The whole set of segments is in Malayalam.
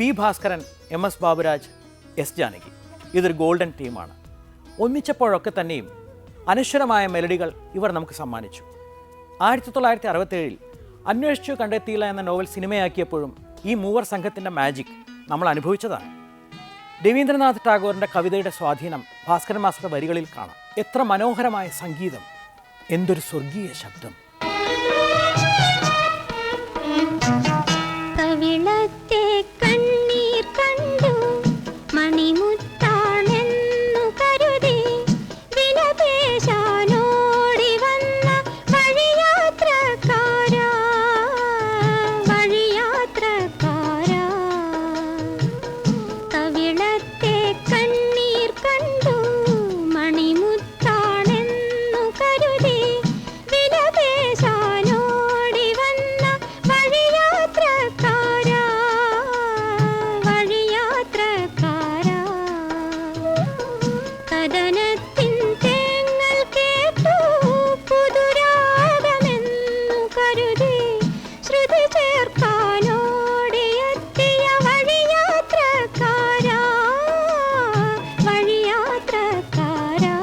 P Bhaskaran, M S Baburaj, S Janaki. ഇതൊരു ഗോൾഡൻ ടീമാണ്. ഒന്നിച്ചപ്പോഴൊക്കെ തന്നെയും അനശ്വരമായ മെലഡികൾ ഇവർ നമുക്ക് സമ്മാനിച്ചു. 1967 അന്വേഷിച്ചു കണ്ടെത്തിയില്ല എന്ന നോവൽ സിനിമയാക്കിയപ്പോഴും ഈ മൂവർ സംഘത്തിൻ്റെ മാജിക് നമ്മൾ അനുഭവിച്ചതാണ്. രവീന്ദ്രനാഥ് ടാഗോറിൻ്റെ കവിതയുടെ സ്വാധീനം ഭാസ്കരൻ മാസ്റ്ററുടെ വരികളിൽ കാണാം. എത്ര മനോഹരമായ സംഗീതം, എന്തൊരു സ്വർഗീയ ശബ്ദം. കവിളത്തെ കണ്ണീർ കണ്ടു മണിമുത്താണെന്നു കരുതി വിലപേശാനോടി വന്ന വഴിയാത്രക്കാരാ, വഴിയാത്രക്കാരാ. കവിളത്തെ കണ്ണീർ കണ്ടു മണിമുത്താണെന്നു കരുതി വിലപേശാനോടി വന്ന വഴിയാത്രക്കാരാ, വഴിയാത്രക്കാരാ. കഥനത്തിൻ തേങ്ങൽ കേട്ടു പുതുരാഗമെന്നു കരുതി ശ്രുതി ചേർക്കാനോടിയെത്തിയ വഴിയാത്രക്കാരാ, വഴിയാത്രക്കാരാ.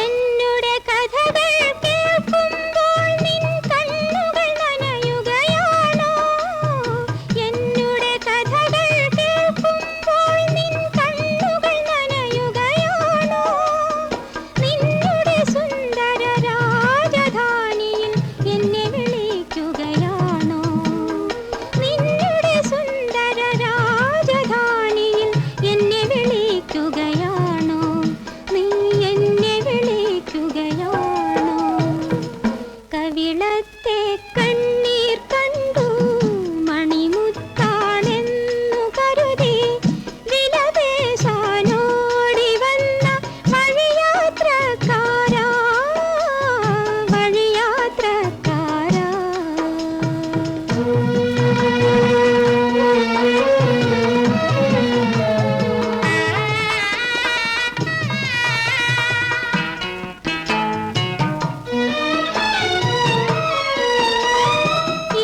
എന്നുടെ കഥകൾ കേൾക്കുമ്പോൾ നിൻ കണ്ണുകൾ നനയുകയാണോ? എന്നുടെ കഥകൾ കേൾക്കുമ്പോൾ നിൻ കണ്ണുകൾ നനയുകയാണോ? നിന്നുടെ സുന്ദര രാജധാനിയിൽ എന്നെ വിളിക്കുകയാണോ? നിന്നുടെ സുന്ദര രാജധാനിയിൽ എന്നെ വിളിക്കുകയാണോ? നീ എന്നെ വിളിക്കുകയാണോ? കവിളത്തെ കണ്ണീർ കണ്ടു മണിമുത്താണെന്നു കരുതി വിലപേശാനോടി വന്ന വഴിയാത്രക്കാരാ, വഴിയാത്രക്കാരാ.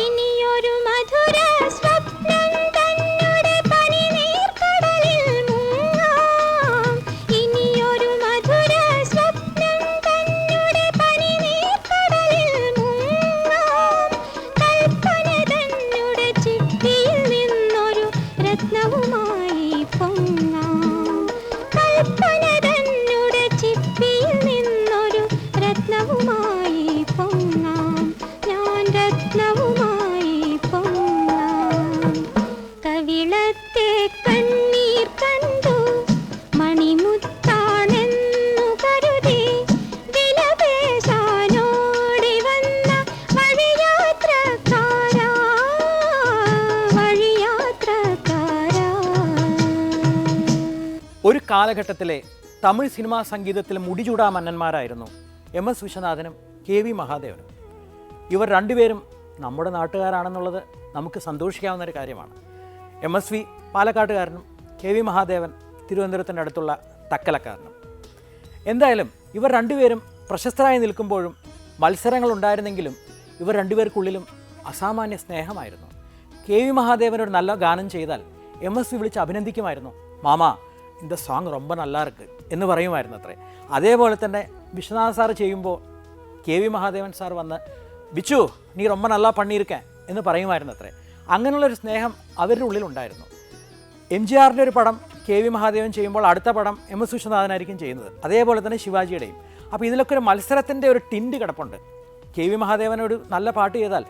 ഇനിയൊരു മധുര സ്വപ്നം തന്നുടെ പനിനീർക്കടലിൽ മുങ്ങാം. ഇനിയൊരു മധുര സ്വപ്നം തന്നുടെ പനിനീർക്കടലിൽ മുങ്ങാം. കൽപ്പന തന്നുടെ ചിപ്പിയിൽ നിന്നൊരു രത്നവുമായി പൊങ്ങാം. കൽപ്പന തന്നുടെ ചിപ്പിയിൽ നിന്നൊരു രത്നവുമായി പൊങ്ങാം. ഞാൻ രത്നവുമായി പൊങ്ങാം. കവിളത്തെ കണ്ണീർ കണ്ടു മണിമുത്താണെന്നു കരുതി വിലപേശാനോടി വന്ന വഴിയാത്രക്കാരാ, വഴിയാത്രക്കാരാ. ഒരു കാലഘട്ടത്തിലെ തമിഴ് സിനിമാ സംഗീതത്തിലെ മുടിചൂടാ മന്നന്മാരായിരുന്നു എം എസ് വിശ്വനാഥനും കെ വി മഹാദേവനും. ഇവർ രണ്ടുപേരും നമ്മുടെ നാട്ടുകാരാണെന്നുള്ളത് നമുക്ക് സന്തോഷിക്കാവുന്നൊരു കാര്യമാണ്. എം എസ് വി പാലക്കാട്ടുകാരനും കെ വി മഹാദേവൻ തിരുവനന്തപുരത്തിൻ്റെ അടുത്തുള്ള തക്കലക്കാരനും. എന്തായാലും ഇവർ രണ്ടുപേരും പ്രശസ്തരായി നിൽക്കുമ്പോഴും മത്സരങ്ങളുണ്ടായിരുന്നെങ്കിലും ഇവർ രണ്ടുപേർക്കുള്ളിലും അസാമാന്യ സ്നേഹമായിരുന്നു. കെ വി മഹാദേവൻ ഒരു നല്ല ഗാനം ചെയ്താൽ എം എസ് വി വിളിച്ച് അഭിനന്ദിക്കുമായിരുന്നു. മാമാ இந்த സോങ് ரொம்ப நல்லா இருக்கு എന്ന് പറയുമായിരുന്നു അത്രേ. അതേപോലെ തന്നെ വിശ്വനാഥ് സാർ ചെയ്യുമ്പോൾ കെ വി മഹാദേവൻ സാർ വന്ന് ബിച്ചു നീ ரொம்ப நல்லா பண்ணியிருக்கேன் എന്ന് പറയുമായിരുന്നു അത്രേ. അങ്ങനെയുള്ളൊരു സ്നേഹം അവരുടെ ഉള്ളിലുണ്ടായിരുന്നു. എം ജി ആറിൻ്റെ ഒരു പടം കെ വി മഹാദേവൻ ചെയ്യുമ്പോൾ അടുത്ത പടം എം എസ് വിശ്വനാഥനായിരിക്കും ചെയ്യുന്നത്. അതേപോലെ തന്നെ ശിവാജിയുടെയും. അപ്പോൾ ഇതിലൊക്കെ ഒരു മത്സരത്തിൻ്റെ ഒരു ടിൻഡ് കിടപ്പുണ്ട്. കെ വി മഹാദേവനോട് നല്ല പാട്ട് ചെയ്താൽ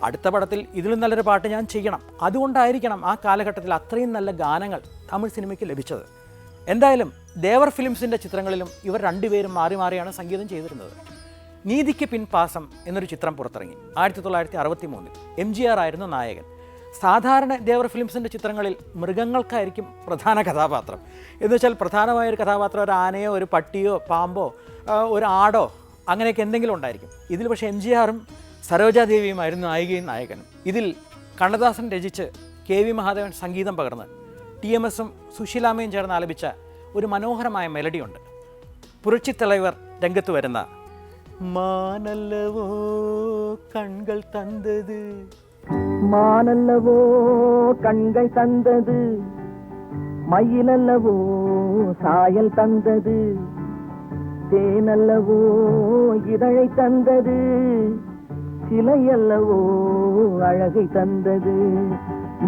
അടുത്ത പടത്തിൽ ഇതിലും നല്ലൊരു പാട്ട് ഞാൻ ചെയ്യണം. അതുകൊണ്ടായിരിക്കണം ആ കാലഘട്ടത്തിൽ അത്രയും നല്ല ഗാനങ്ങൾ തമിഴ് സിനിമയ്ക്ക് ലഭിച്ചത്. എന്തായാലും ദേവർ ഫിലിംസിൻ്റെ ചിത്രങ്ങളിലും ഇവർ രണ്ടുപേരും മാറി മാറിയാണ് സംഗീതം ചെയ്തിരുന്നത്. നീതിക്ക് പിൻപാസം എന്നൊരു ചിത്രം പുറത്തിറങ്ങി 1963. എം ജി ആർ ആയിരുന്നു നായകൻ. സാധാരണ ദേവർ ഫിലിംസിൻ്റെ ചിത്രങ്ങളിൽ മൃഗങ്ങൾക്കായിരിക്കും പ്രധാന കഥാപാത്രം. എന്ന് വെച്ചാൽ പ്രധാനമായൊരു കഥാപാത്രം ഒരു ആനയോ ഒരു പട്ടിയോ പാമ്പോ ഒരു ആടോ അങ്ങനെയൊക്കെ എന്തെങ്കിലും ഉണ്ടായിരിക്കും. ഇതിൽ പക്ഷേ എം ജി ആറും സരോജാദേവിയുമായിരുന്നു നായികയും നായകനും. ഇതിൽ കണ്ണദാസൻ രചിച്ച് KV മഹാദേവൻ സംഗീതം പകർന്ന് TMSഉം സുശീലാമ്മയും ചേർന്ന് ആലപിച്ച ഒരു മനോഹരമായ മെലഡിയുണ്ട്. പുരட்சித்தலைவர் രംഗത്ത് വരുന്ന മാനല്ലവോ കൺകൾ തന്നത്, மானல்லவோ கண்கள் தந்தது, மயிலல்லவோ சாயல் தந்தது, தேனல்லவோ இதழை தந்தது, சிலையல்லவோ அழகை தந்தது.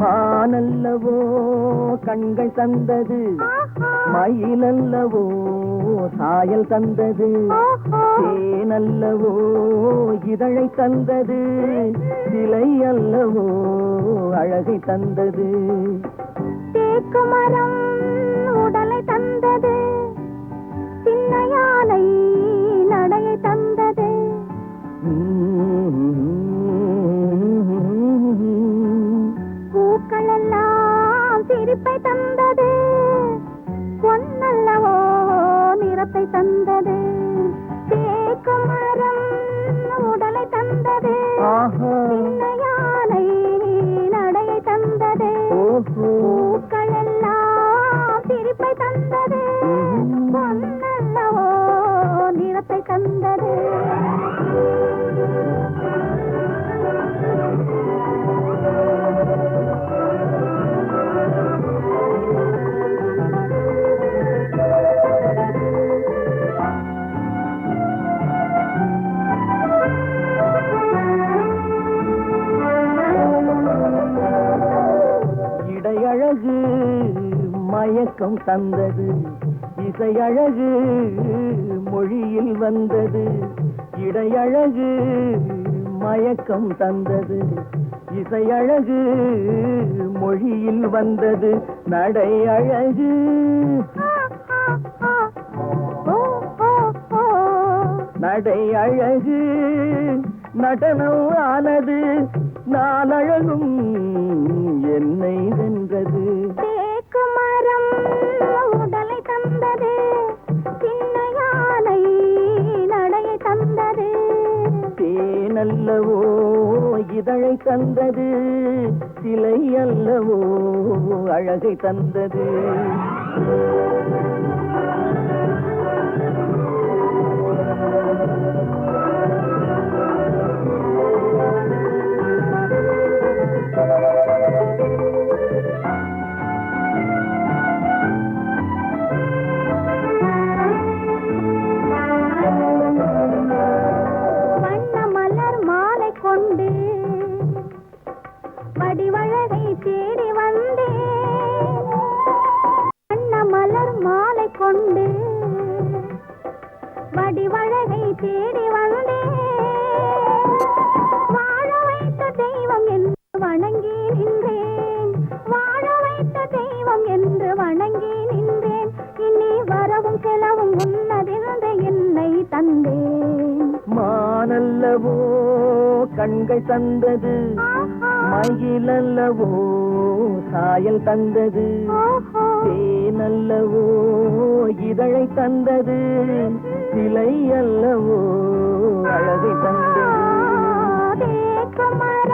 மானல்லவோ கண்கள் தந்தது, மயிலல்லவோ சாயல் தந்தது, தேனல்லவோ இதழை தந்தது, சிலை அல்லவோ அழகை தந்தது. தேக்கு மரம் உடலை தந்தது, சின்ன யானை நடையை தந்தது. பூக்கள் எல்லாம் சிரிப்பை தந்தது, பொன்னல்லவோ நிறத்தை தந்தது. தேக்கு மரம் உடலை தந்தது, சின்ன யானை நடையை தந்தது. பூக்கள் எல்லாம் சிரிப்பை தந்தது, பொன்னல்லவோ நிறத்தை தந்தது. இடையழகு மயக்கம் தந்தது, இசையழகு மொழியில் வந்தது. இடையழகு மயக்கம் தந்தது, இசையழகு மொழியில் வந்தது. நடை அழகு நடை அழகு நடனம் ஆனது, நானழகும் என்னை வென்றது. தேக்கு மரம் உடலை தந்தது, சின்ன யானை நடையை தந்தது. தேனல்லவோ இதழை தந்தது, சிலை அல்லவோ அழகை தந்தது. வண்ண மலர் மாலை கொண்டு வடிவழகை தேடி வந்தேன். வண்ண மலர் மாலை கொண்டு வடிவழகை தேடி வந்தேன். வாழ வைத்த தெய்வம் என்று வணங்கி நின்றேன், வாழ வைத்த தெய்வம் என்று வணங்கி நின்றேன். இனி வரவும் செலவும் உன்னதென்று என்னை தந்தேன். மானல்லவோ கண்கள் தந்தது, மயிலல்லவோ சாயல் தந்தது, தேனல்லவோ இதழை தந்தது, சிலை அல்லவோ அழகை தந்தது. தேக்கு மரம்